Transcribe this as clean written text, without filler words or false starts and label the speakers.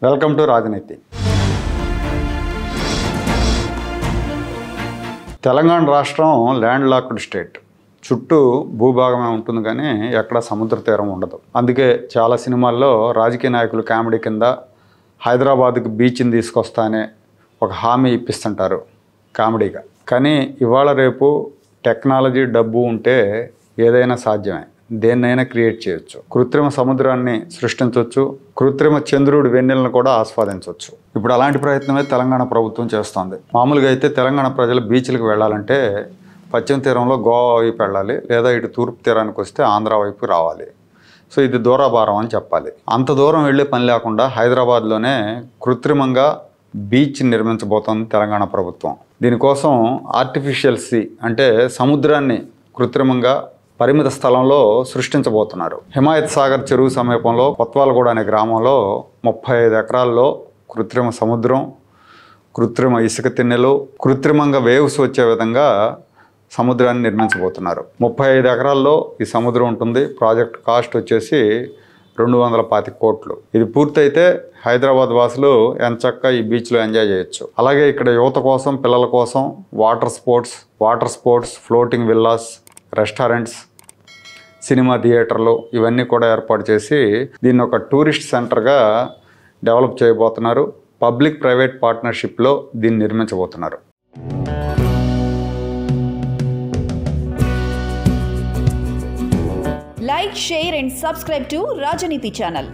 Speaker 1: Welcome to రాజనీతి. తెలంగాణ రాష్ట్రం land locked state. చుట్టూ భూభాగమే ఉంటుంది కానీ ఎక్కడ సముద్ర తీరం ఉండదు. అందుకే చాలా సినిమాల్లో రాజకీయ నాయకులు కామెడీ కింద హైదరాబాద్కి బీచ్ని తీసుకొస్తానే ఒక హామీ ఇప్పిస్తుంటారు కామెడీగా. కానీ ఇవాళ రేపు టెక్నాలజీ, డబ్బు ఉంటే ఏదైనా సాధ్యమే. దేన్నైనా క్రియేట్ చేయొచ్చు. కృత్రిమ సముద్రాన్ని సృష్టించవచ్చు, కృత్రిమ చంద్రుడి వెన్నెలను కూడా ఆస్వాదించవచ్చు. ఇప్పుడు అలాంటి ప్రయత్నమే తెలంగాణ ప్రభుత్వం చేస్తోంది. మామూలుగా అయితే తెలంగాణ ప్రజలు బీచ్లకు వెళ్ళాలంటే పశ్చిమ తీరంలో గోవా వైపు వెళ్ళాలి, లేదా ఇటు తూర్పు తీరానికి వస్తే ఆంధ్ర వైపు రావాలి. సో ఇది దూరాభారం అని చెప్పాలి. అంత దూరం వెళ్ళే పని లేకుండా హైదరాబాద్లోనే కృత్రిమంగా బీచ్ నిర్మించబోతోంది తెలంగాణ ప్రభుత్వం. దీనికోసం ఆర్టిఫిషియల్ సీ అంటే సముద్రాన్ని కృత్రిమంగా పరిమిత స్థలంలో సృష్టించబోతున్నారు. హిమాయత్ సాగర్ చెరువు సమీపంలో కొత్వాలగూడ అనే గ్రామంలో 35 ఎకరాల్లో కృత్రిమ సముద్రం, కృత్రిమ ఇసుక తిన్నెలు, కృత్రిమంగా వేవ్స్ వచ్చే విధంగా సముద్రాన్ని నిర్మించబోతున్నారు. 35 ఎకరాల్లో ఈ సముద్రం ఉంటుంది. ప్రాజెక్ట్ కాస్ట్ వచ్చేసి 225 కోట్లు. ఇది పూర్తయితే హైదరాబాద్ వాసులు ఎంచక్కా ఈ బీచ్లో ఎంజాయ్ చేయొచ్చు. అలాగే ఇక్కడ యువత కోసం, పిల్లల కోసం water sports, floating villas, restaurants, cinema థియేటర్లు ఇవన్నీ కూడా ఏర్పాటు చేసి దీన్ని ఒక టూరిస్ట్ సెంటర్గా డెవలప్ చేయబోతున్నారు. పబ్లిక్ ప్రైవేట్ పార్ట్నర్షిప్లో దీన్ని నిర్మించబోతున్నారు.
Speaker 2: Like, share and subscribe to Rajaniti channel.